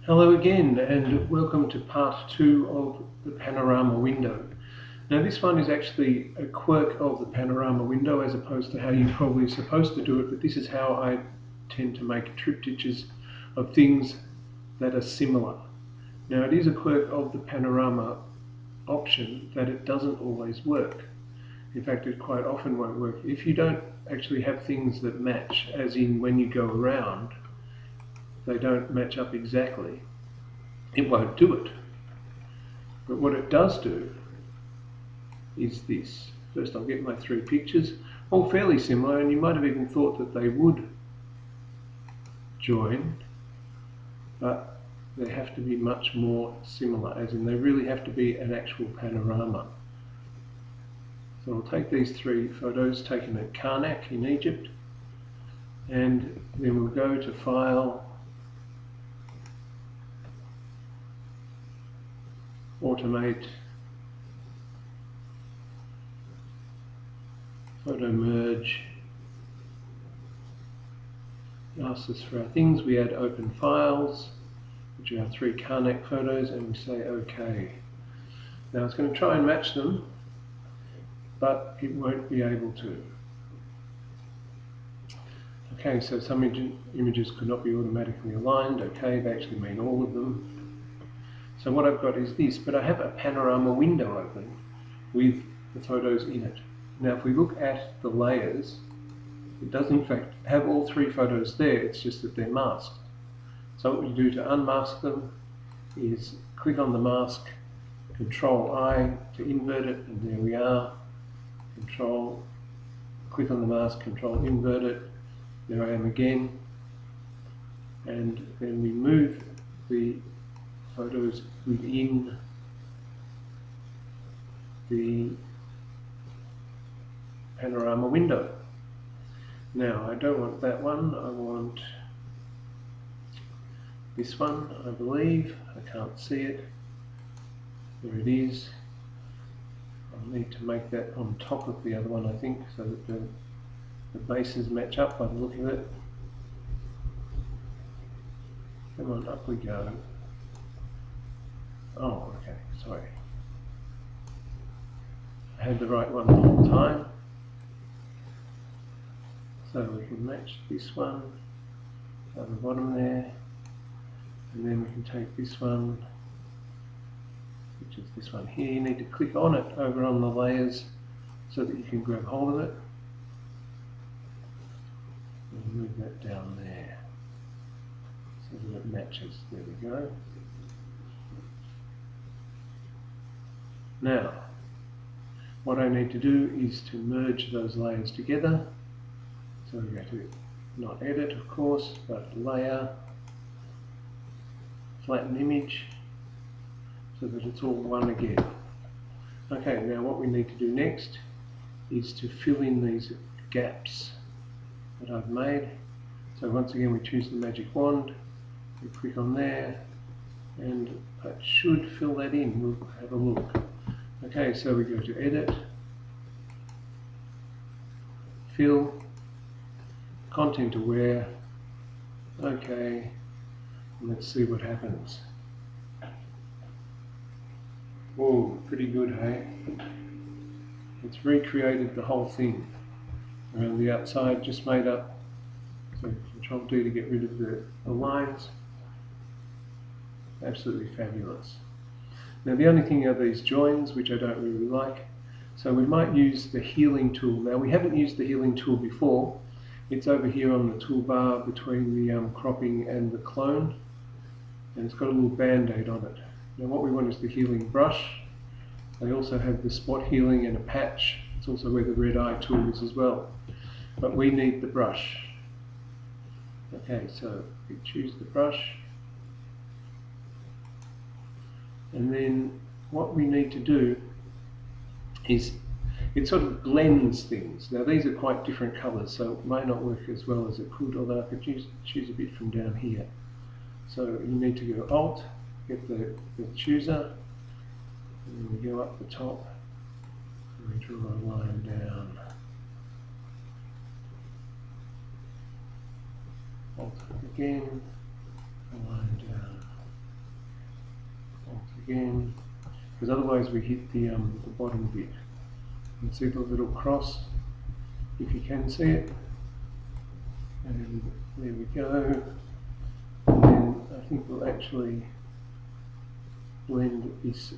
Hello again, and welcome to part 2 of the panorama window. Now this one is actually a quirk of the panorama window as opposed to how you're probably supposed to do it, but this is how I tend to make triptychs of things that are similar. Now it is a quirk of the panorama option that it doesn't always work. In fact, it quite often won't work. If you don't actually have things that match, as in when you go around, they don't match up exactly, it won't do it. But what it does do is this. First I'll get my 3 pictures, all fairly similar, and you might have even thought that they would join, but they have to be much more similar, as in they really have to be an actual panorama. So I'll take these 3 photos taken at Karnak in Egypt, and then we'll go to File, Automate, Photo Merge. It asks us for our things. We add Open Files, which are our 3 Karnak photos, and we say OK. Now it's going to try and match them, but it won't be able to. Okay, so some images could not be automatically aligned. Okay, they actually mean all of them. So what I've got is this, but I have a panorama window open with the photos in it. Now if we look at the layers, it does in fact have all 3 photos there, it's just that they're masked. So what we do to unmask them is click on the mask, Control I to invert it, and there we are. Click on the mask, Control invert it, there I am again. And then we move the photos within the panorama window. Now I don't want that one, I want this one, I believe. I can't see it. There it is. I'll need to make that on top of the other one, I think, so that the bases match up by the look of it. Come on, up we go. Oh, okay, sorry. I had the right one the whole time. So we can match this one down the bottom there, and then we can take this one, which is this one here. You need to click on it over on the layers so that you can grab hold of it. And move that down there so that it matches. There we go. Now, what I need to do is to merge those layers together. So we go to not edit, of course, but layer, flatten image, so that it's all one again. Okay, now what we need to do next is to fill in these gaps that I've made. So once again we choose the magic wand, we click on there, and that should fill that in. We'll have a look. Okay, so we go to edit, fill, content aware, okay, and let's see what happens. Whoa, pretty good, hey? It's recreated the whole thing around the outside, just made up. So Control D to get rid of the lines. Absolutely fabulous. Now the only thing are these joins, which I don't really like. So we might use the healing tool. Now we haven't used the healing tool before. It's over here on the toolbar between the cropping and the clone. And it's got a little band-aid on it. Now what we want is the healing brush. They also have the spot healing and a patch. It's also where the red eye tool is as well. But we need the brush. Okay, so we choose the brush. And then what we need to do is it sort of blends things. Now these are quite different colours, so it may not work as well as it could, although I could choose a bit from down here. So you need to go Alt, get the chooser, and then we go up the top, and we draw a line down. Alt again, a line down. again, because otherwise we hit the bottom bit. You can see the little cross, if you can see it. And there we go. And then I think we'll actually blend this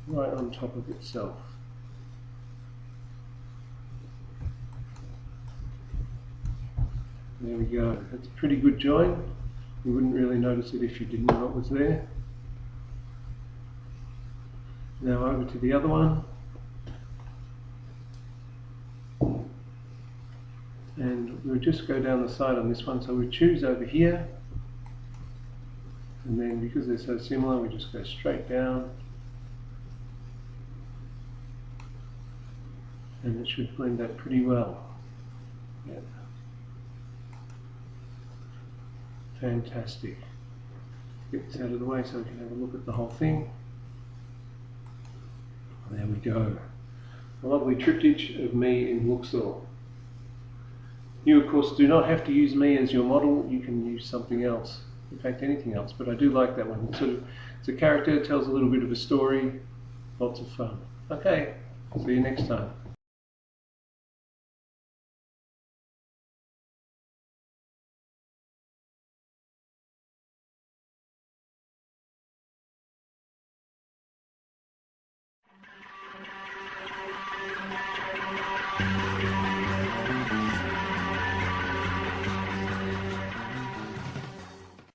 right on top of itself. There we go. That's a pretty good join. You wouldn't really notice it if you didn't know it was there. Now over to the other one. And we'll just go down the side on this one. So we choose over here. And then because they're so similar, we just go straight down. And it should blend that pretty well. Yeah. Fantastic. Get this out of the way so we can have a look at the whole thing. There we go. A lovely triptych of me in Luxor. You of course do not have to use me as your model, you can use something else. In fact, anything else, but I do like that one. It's a character, tells a little bit of a story, lots of fun. Okay, see you next time.